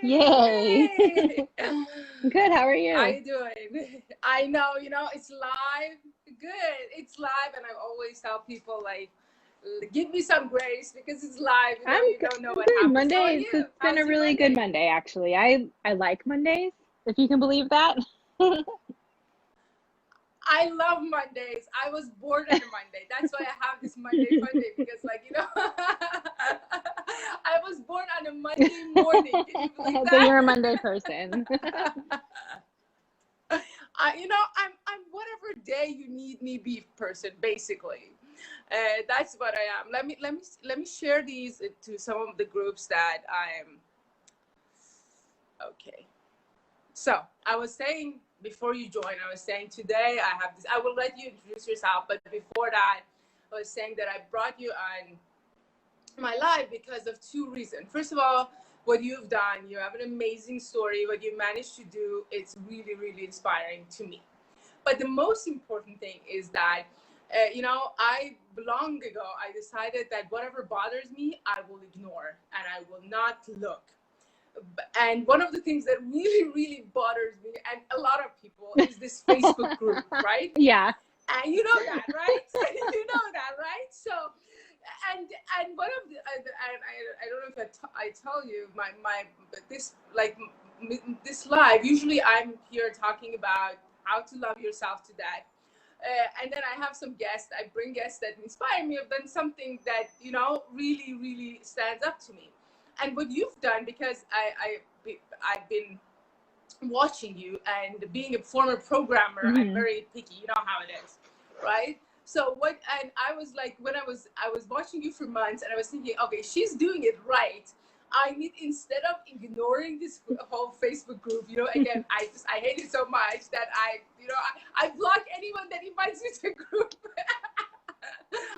Yay. Yay! Good. How are How you? you doing? I know, it's live. Good. It's live, and I always tell people like, give me some grace because it's live. I'm You good. don't know I'm what good. happens. How are Mondays. you? It's been How's a your really good Monday? Monday, actually. I like Mondays, if you can believe that. I love Mondays. I was born on a Monday. That's why I have this Monday fun day because, I was born on a Monday morning. Can you believe So that? you're a Monday person. I'm whatever day you need me be person, basically. That's what I am. Let me share these to some of the groups that I'm. Okay. So I was saying before you join, I was saying today I have this. I will let you introduce yourself, but before that, I was saying that I brought you on my life because of two reasons. First of all, what you've done, you have an amazing story. What you managed to do, it's really, really inspiring to me. But the most important thing is that, I long ago, I decided that whatever bothers me, I will ignore and I will not look. And one of the things that really, really bothers me and a lot of people is this Facebook group, right? Yeah. And you know that, right? You know that, right? So, and one of the, I don't know if I tell you this like this live. Usually, I'm here talking about how to love yourself to death. And then I have some guests. I bring guests that inspire me. I've done something that really, really stands up to me. And what you've done, because I've been watching you and being a former programmer, I'm Hmm. very picky. You know how it is, right? So what? And I was like, when I was watching you for months, and I was thinking, okay, she's doing it right. I need, instead of ignoring this whole Facebook group, again, I hate it so much that I block anyone that invites me to the group.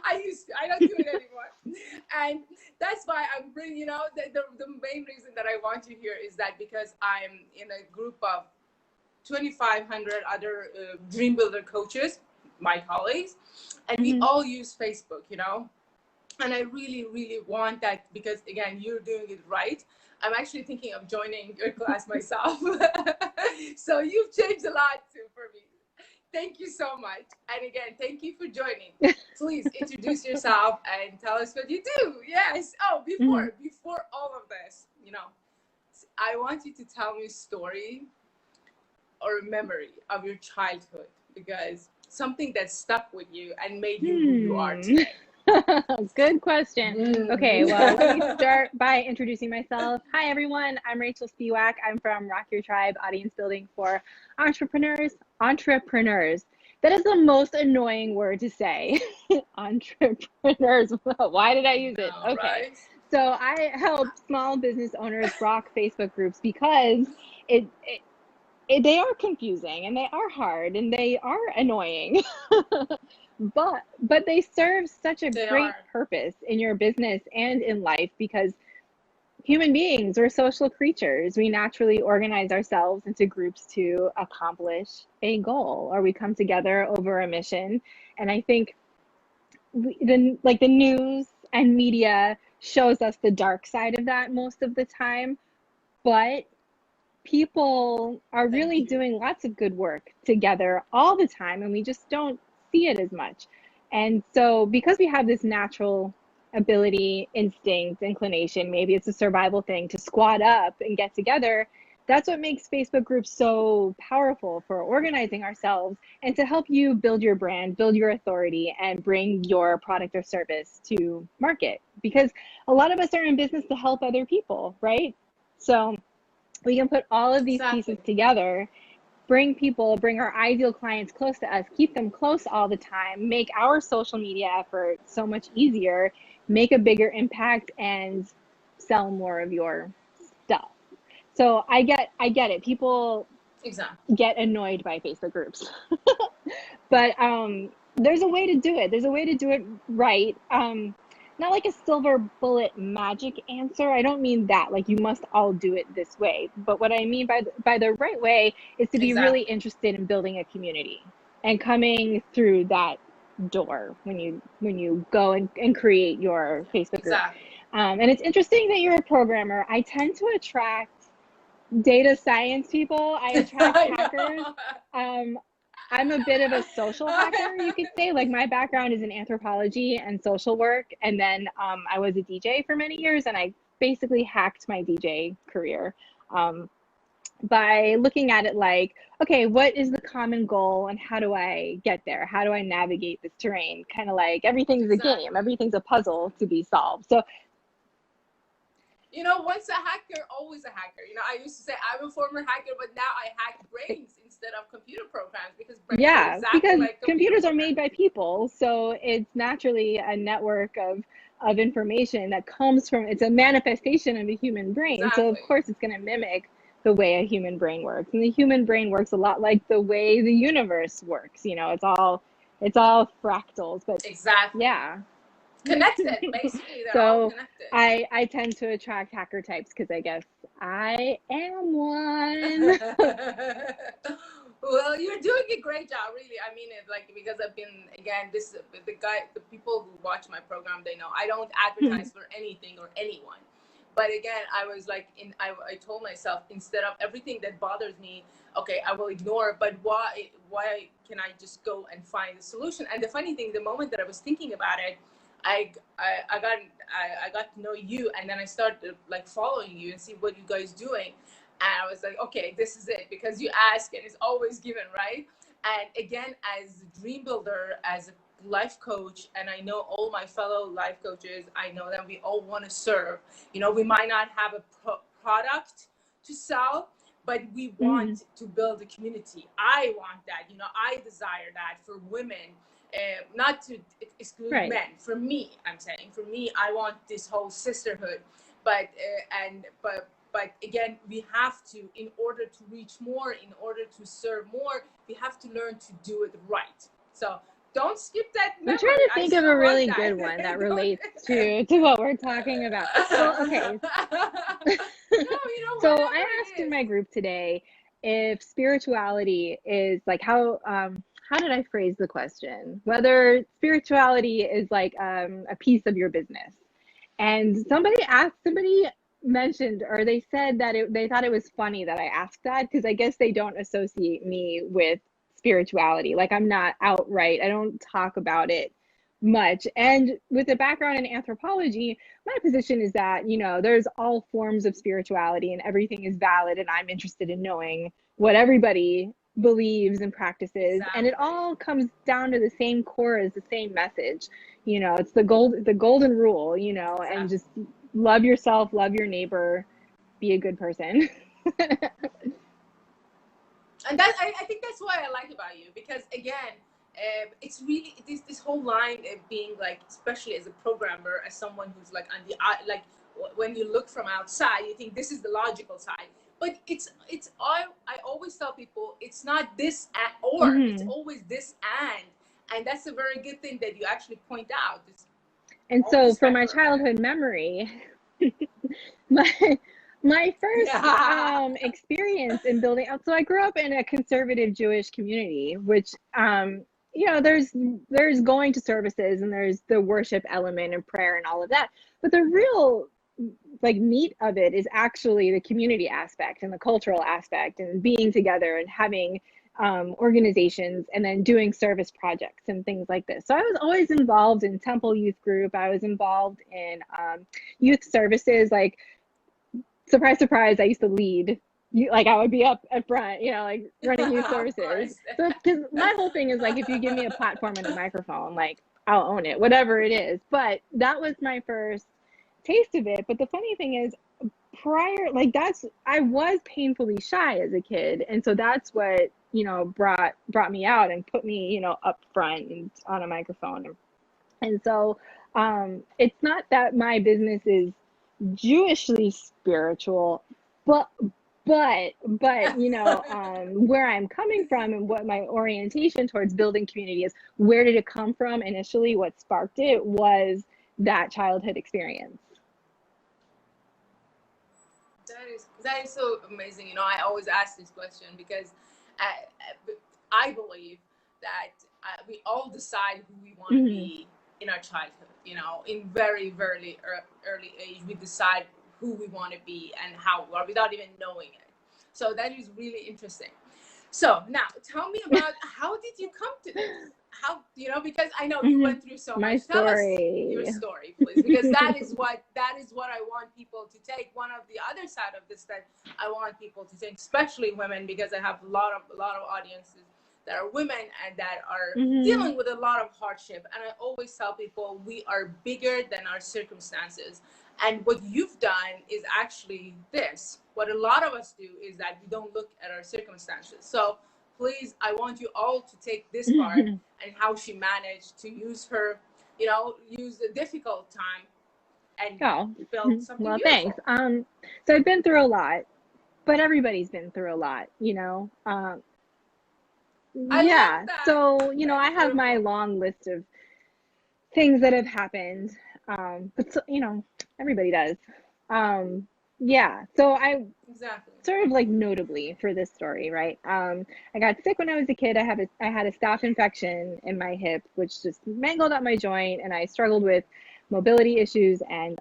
I used to. I don't do it anymore. And that's why I'm bringing, the main reason that I want you here is that because I'm in a group of 2,500 other dream builder coaches, my colleagues, and we Hmm. all use Facebook. And I really, really want that because, again, you're doing it right. I'm actually thinking of joining your class myself. So you've changed a lot too for me. Thank you so much. And again, thank you for joining. Please introduce yourself and tell us what you do. Yes. Oh, Hmm. before all of this, I want you to tell me a story or a memory of your childhood, because something that stuck with you and made you who you are Hmm. today. Good question. Okay, well, let me Mm. start by introducing myself. Hi, everyone. I'm Rachel Spiewak. I'm from Rock Your Tribe Audience Building for Entrepreneurs. Entrepreneurs. That is the most annoying word to say. Entrepreneurs. Why did I use it? No, Okay. right? So I help small business owners rock Facebook groups because they are confusing and they are hard and they are annoying. But they serve such a They great are. purpose in your business and in life because human beings, we're social creatures. We naturally organize ourselves into groups to accomplish a goal, or we come together over a mission. And I think the news and media shows us the dark side of that most of the time, but people are really Thank you. doing lots of good work together all the time, and we just don't see it as much. And so, because we have this natural ability, instinct, inclination, maybe it's a survival thing to squad up and get together. That's what makes Facebook groups so powerful for organizing ourselves and to help you build your brand, build your authority, and bring your product or service to market. Because a lot of us are in business to help other people, right? So, we can put all of these pieces Exactly. together, bring our ideal clients close to us, keep them close all the time, make our social media effort so much easier, make a bigger impact, and sell more of your stuff. So I get it. People Exactly. get annoyed by Facebook groups. But there's a way to do it. There's a way to do it right. Not like a silver bullet magic answer. I don't mean that. Like you must all do it this way. But what I mean by the right way is to be really Exactly. interested in building a community and coming through that door when you go and create your Facebook group. Exactly. And it's interesting that you're a programmer. I tend to attract data science people. I attract I hackers. know. Um, I'm a bit of a social hacker, you could say. Like my background is in anthropology and social work, and then I was a DJ for many years, and I basically hacked my DJ career um, by looking at it like, okay, what is the common goal, and how do I get there? How do I navigate this terrain? Kind of like everything's a game, Exactly. everything's a puzzle to be solved. So You know, once a hacker, always a hacker. You know, I used to say I'm a former hacker, but now I hack brains instead of computer programs because brains are yeah, exactly because like computer computers are made programs. by people, so it's naturally a network of information that comes from, it's a manifestation of a human brain. So of Exactly. course it's going to mimic the way a human brain works. And the human brain works a lot like the way the universe works. You know, it's all fractals, but Exactly. yeah. Connected. Basically, they're all So connected. I tend to attract hacker types because I guess I am one. Well, you're doing a great job, really. I mean it, like, because I've been, again, this the people who watch my program, they know I don't advertise for anything or anyone. But again, I was like, I told myself, instead of everything that bothers me, okay, I will ignore. But why can I just go and find a solution? And the funny thing, the moment that I was thinking about it, I got to know you, and then I started like following you and see what you guys doing, and I was like, okay, this is it, because you ask and it's always given, right? And again, as a dream builder, as a life coach, and I know all my fellow life coaches, I know that we all want to serve. You know, we might not have a product to sell, but we want to build a community. I want that. You know, I desire that for women, not to exclude Right. men. For me, I'm saying, for me, I want this whole sisterhood. But again, we have to, in order to reach more, in order to serve more, we have to learn to do it right. So don't skip that I'm trying memory. to I think of still a want really that. good one that Don't. relates to what we're talking about. Well, okay. No, you know, So whatever I it asked in is. my group today if spirituality is like how did I phrase the question? Whether spirituality is like a piece of your business. And somebody mentioned, or they said that they thought it was funny that I asked that because I guess they don't associate me with spirituality. Like I'm not outright, I don't talk about it much. And with a background in anthropology, my position is that, there's all forms of spirituality and everything is valid. And I'm interested in knowing what everybody believes and practices. And it Exactly. all comes down to the same core as the same message. It's the golden rule, and Exactly. just love yourself, love your neighbor, be a good person. And that, I think that's why I like about you, because again, it's really this whole line of being like, especially as a programmer, as someone who's like on the like, when you look from outside, you think this is the logical side, but it's I always tell people, it's not this or, it's Hmm. always this and that's a very good thing that you actually point out. It's And all the so for my spectrum of it. childhood memory, my my first Yeah. experience in building, so I grew up in a conservative Jewish community, which there's going to services and there's the worship element and prayer and all of that, but the real like meat of it is actually the community aspect and the cultural aspect and being together and having organizations and then doing service projects and things like this. So I was always involved in temple youth group. I was involved in youth services. Like, surprise, surprise, I used to lead. Like I would be up at front, like running youth Of services. course. So because my whole thing is like, if you give me a platform and a microphone, like I'll own it, whatever it is. But that was my first taste of it. But the funny thing is, prior, like I was painfully shy as a kid, and so that's what brought me out and put me up front and on a microphone. And so it's not that my business is Jewishly spiritual, but where I'm coming from and what my orientation towards building community is, where did it come from initially? What sparked it was that childhood experience. That is so amazing. You know, I always ask this question because I believe that we all decide who we want to Hmm. be in our childhood. You know, in very very early age, we decide who we want to be and how, or without even knowing it. So that is really interesting. So now tell me about, how did you come to this? How, because I know you went through so My much. Tell us your story. story, please, because that is what I want people to take. One of the other side of this that I want people to take, especially women, because I have a lot of audiences that are women and that are dealing with a lot of hardship. And I always tell people we are bigger than our circumstances. And what you've done is actually this. What a lot of us do is that we don't look at our circumstances. So please, I want you all to take this part and how she managed to use the difficult time and Oh, build something well, thanks. beautiful. So I've been through a lot, but everybody's been through a lot, I love Yeah. that. So, That I is have my beautiful. long list of things that have happened. But so, everybody does. Yeah. So Exactly. sort of like notably for this story, right? I got sick when I was a kid. I had a staph infection in my hip, which just mangled up my joint, and I struggled with mobility issues and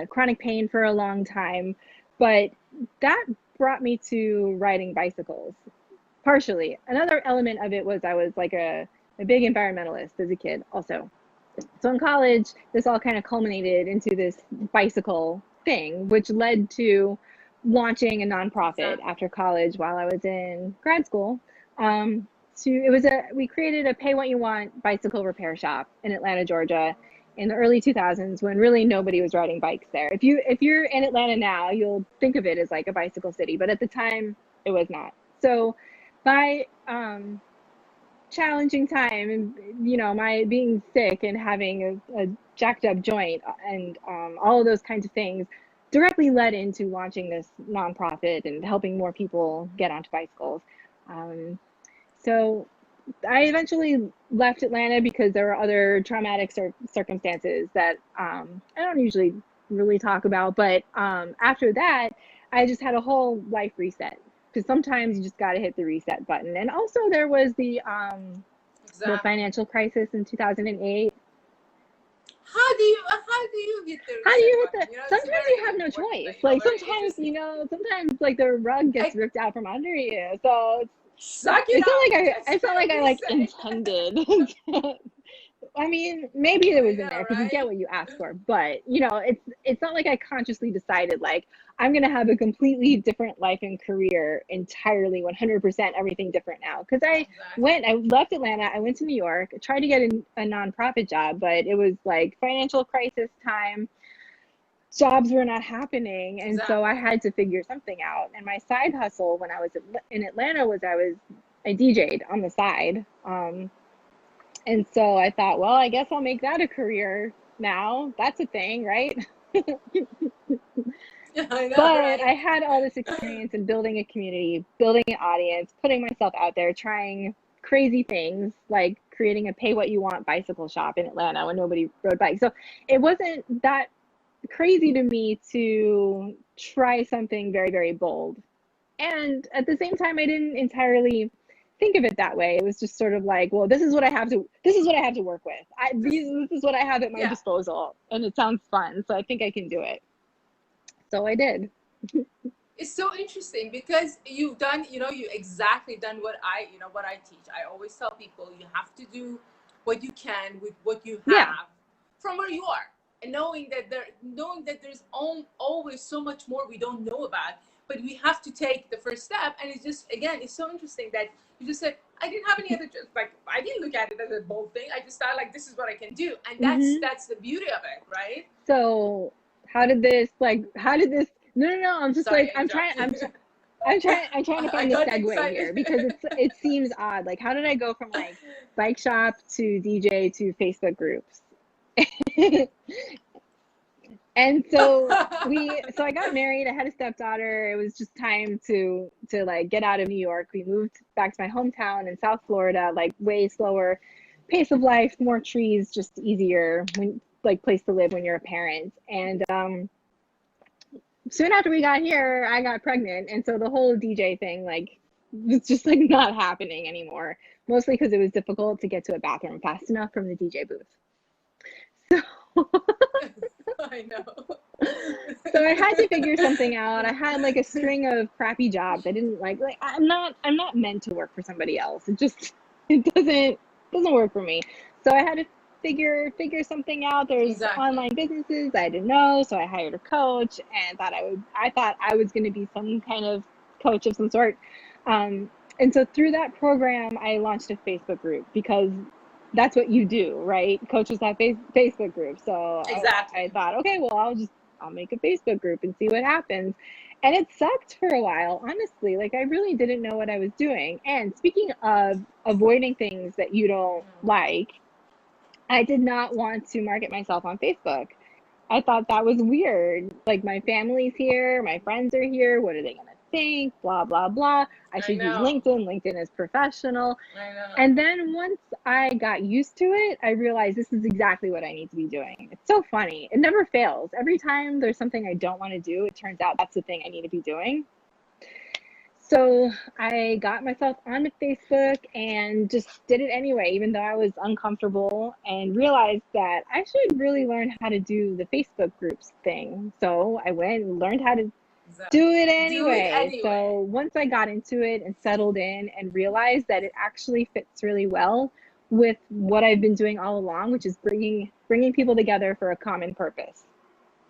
chronic pain for a long time. But that brought me to riding bicycles, partially. Another element of it was I was like a big environmentalist as a kid, also. So in college, this all kind of culminated into this bicycle thing, which led to launching a nonprofit Exactly. after college while I was in grad school. We created a pay what you want bicycle repair shop in Atlanta, Georgia, in the early 2000s when really nobody was riding bikes there. If you're in Atlanta now, you'll think of it as like a bicycle city, but at the time it was not. So by challenging time and my being sick and having a jacked up joint and all of those kinds of things directly led into launching this nonprofit and helping more people get onto bicycles. Um, so I eventually left Atlanta because there were other traumatic circumstances that I don't usually really talk about. But after that, I just had a whole life reset because sometimes you just got to hit the reset button. And also, there was the Exactly. financial crisis in 2008. How do you hit the How do reset you hit button? the? It's a Sometimes you very have no important choice. thing. Like Very sometimes, interesting. sometimes like the rug gets I, ripped out from under you. So suck it it's not up. like Just it's not feel like I like reset. intended. I mean, maybe it I was in know, there because you get right? what you ask for, but it's not like I consciously decided like I'm gonna have a completely different life and career entirely 100% everything different now. Because Exactly. I left Atlanta, I went to New York, tried to get a nonprofit job, but it was like financial crisis time, jobs were not happening, and so I Exactly. had to figure something out. And my side hustle when I was in Atlanta was I DJ'd on the side. And so I thought, well, I guess I'll make that a career now. That's a thing, right? I know, But right? I had all this experience in building a community, building an audience, putting myself out there, trying crazy things like creating a pay what you want bicycle shop in Atlanta when nobody rode bikes. So it wasn't that crazy to me to try something very, very bold. And at the same time, I didn't entirely think of it that way. It was just sort of like, well, this is what I have to work with. Just, This is what I have at my yeah. disposal, and it sounds fun, so I think I can do it. So I did. It's so interesting because you've done, you exactly done what I teach. I always tell people you have to do what you can with what you Yeah. have from where you are, and knowing that there's always so much more we don't know about, but we have to take the first step. And it's just, again, it's so interesting that you just said, I didn't have any other, like, I didn't look at it as a bold thing. I just thought, like, this is what I can do, and Hmm. that's the beauty of it, right? So how did this? No, no, no. I'm just Sorry, like I interrupted. I'm trying to I find the got segue excited. here because it seems odd. Like, how did I go from like bike shop to DJ to Facebook groups? And so I got married. I had a stepdaughter. It was just time to like get out of New York. We moved back to my hometown in South Florida, like way slower pace of life, more trees, just easier when like place to live when you're a parent. And soon after we got here, I got pregnant, and so the whole DJ thing like was just like not happening anymore. Mostly because it was difficult to get to a bathroom fast enough from the DJ booth. So I know. So I had to figure something out. I had like a string of crappy jobs. I didn't like I'm not meant to work for somebody else. It doesn't work for me. So I had to figure something out. There's Exactly. online businesses I didn't know, so I hired a coach and I thought I was going to be some kind of coach of some sort. Um, and so through that program, I launched a Facebook group because that's what you do, right? Coaches have Facebook groups. So I Exactly. thought, okay, well, I'll make a Facebook group and see what happens. And it sucked for a while, honestly. Like I really didn't know what I was doing. And speaking of avoiding things that you don't like, I did not want to market myself on Facebook. I thought that was weird. Like my family's here, my friends are here. What are they going to think? Blah, blah, blah. I I should use know. LinkedIn. LinkedIn is professional. I know. And then once I got used to it, I realized this is exactly what I need to be doing. It's so funny. It never fails. Every time there's something I don't want to do, it turns out that's the thing I need to be doing. So I got myself onto Facebook and just did it anyway, even though I was uncomfortable, and realized that I should really learn how to do the Facebook groups thing. So I went and learned how to Exactly. do it Do it anyway. anyway. So once I got into it and settled in and realized that it actually fits really well with what I've been doing all along, which is bringing people together for a common purpose,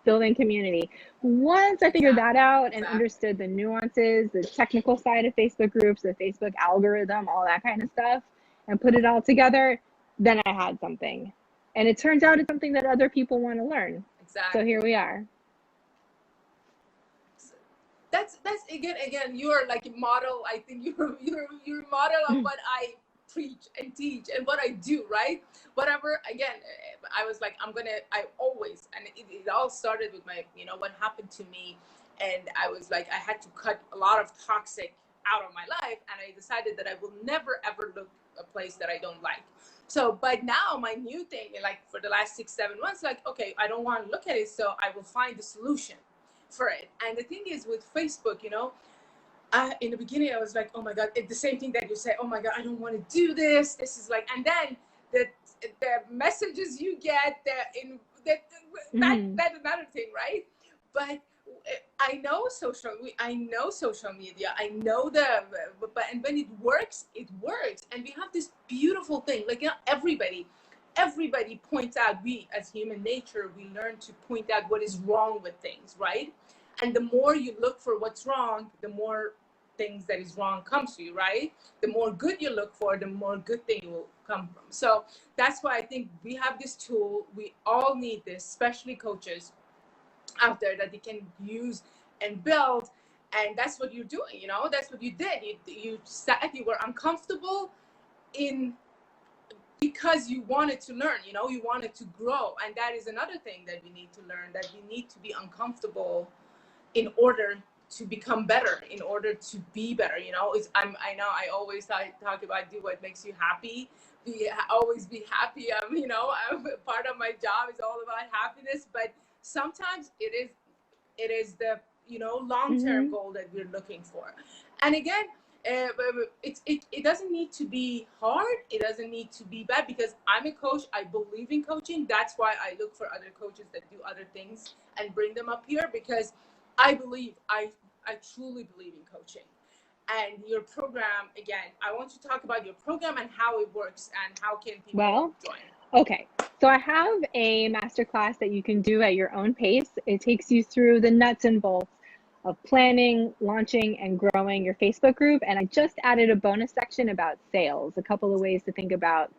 building community. Once I figured that Exactly. out and Exactly. understood the nuances, the technical side of Facebook groups, the Facebook algorithm, all that kind of stuff, and put it all together, then I had something. And it turns out it's something that other people want to learn. So here Exactly. we are. That's again you're like a model. I think you're a model of what I preach and teach and what I do, right? Whatever. Again, I was like, I always, and it all started with my, what happened to me, and I was like, I had to cut a lot of toxic out of my life, and I decided that I will never ever look a place that I don't like. So, but now my new thing, like for the last 6 7 months, like, okay, I don't want to look at it, so I will find the solution for it. And the thing is with Facebook, in the beginning I was like, oh my god, it's the same thing that you say, oh my god, I don't want to do this, this is like, and then the messages you get, Mm-hmm. that's another thing, right? But I know social media, I know but and when it works, it works. And we have this beautiful thing, like, everybody points out, we as human nature, we learn to point out what is wrong with things, right? And the more you look for what's wrong, the more things that is wrong comes to you, right? The more good you look for, the more good thing will come from. So that's why I think we have this tool. We all need this, especially coaches out there, that they can use and build. And that's what you're doing, that's what you did. You were uncomfortable in because you wanted to learn, you wanted to grow. And that is another thing that we need to learn, that we need to be uncomfortable in order to become better, in order to be better. I know I always talk about, do what makes you happy, always be happy. Part of my job is all about happiness, but sometimes it is the long-term Mm-hmm. goal that we're looking for. And again, it doesn't need to be hard, it doesn't need to be bad, because I'm a coach, I believe in coaching. That's why I look for other coaches that do other things and bring them up here, because I truly believe in coaching. And your program, again, I want to talk about your program and how it works and how can people Well, join. okay. So I have a masterclass that you can do at your own pace. It takes you through the nuts and bolts of planning, launching, and growing your Facebook group. And I just added a bonus section about sales, a couple of ways to think about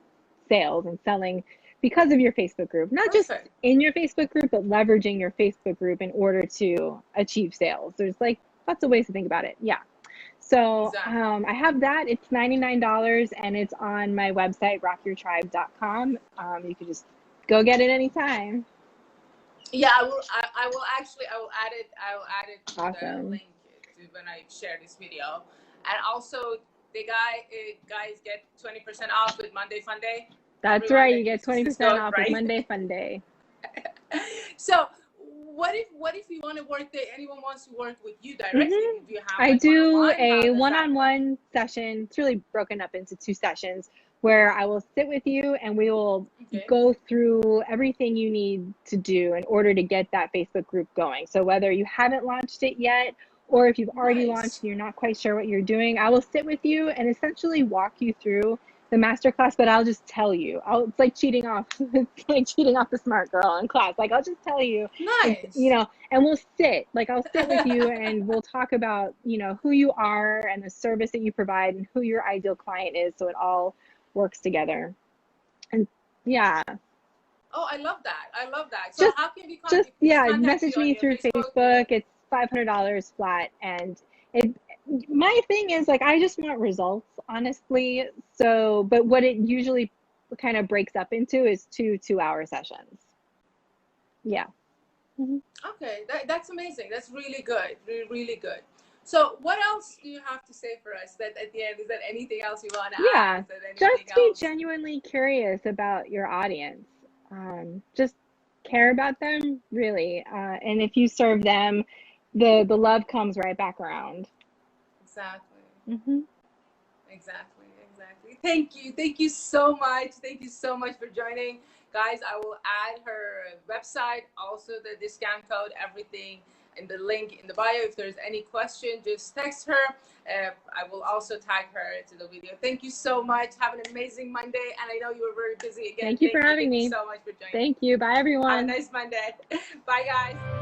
sales and selling because of your Facebook group. Not just Perfect. in your Facebook group, but leveraging your Facebook group in order to achieve sales. There's like lots of ways to think about it. Yeah. So Exactly. I have that. It's $99 and it's on my website, rockyourtribe.com. You can just go get it anytime. Yeah, I will actually, I will add it to the Awesome. link to when I share this video. And also, the guys get 20% off with Monday Fun Day. That's Everyone right. You that get uses this 20% code, off with right? Monday Fun Day. So what if you want to work there? Anyone wants to work with you directly? Hmm. Do you have I like one on do one? How a does that work? one-on-one session. It's really broken up into two sessions where I will sit with you and we will Okay. go through everything you need to do in order to get that Facebook group going. So whether you haven't launched it yet, or if you've already launched Nice. and you're not quite sure what you're doing, I will sit with you and essentially walk you through the masterclass, but I'll just tell you. It's like cheating off. It's like cheating off the smart girl in class. Like I'll just tell you, Nice. and we'll sit. Like I'll sit with you and we'll talk about, who you are and the service that you provide and who your ideal client is, so it all works together. And yeah, Oh, I love that. I love that. So just how can we yeah, contact you message on me your through Facebook? Facebook. It's $500 flat, and it my thing is like I just want results, honestly. So, but what it usually kind of breaks up into is 2 2-hour sessions. Yeah. Mhm. Okay, that's amazing. That's really good. Really, really good. So what else do you have to say for us that at the end? Is there anything else you want to add? Yeah, Is there anything just be else? genuinely curious about your audience. Just care about them, really. And if you serve them, the love comes right back around. Exactly. Hmm. Exactly, exactly. Thank you. Thank you so much. Thank you so much for joining. Guys, I will add her website, also the discount code, everything in the link in the bio. If there's any question, just text her. I will also tag her to the video. Thank you so much. Have an amazing Monday. And I know you were very busy again. Thank you for Thank you. having Thank you me. so much for joining. Thank you. Bye, Have a everyone. nice Monday. Bye, guys.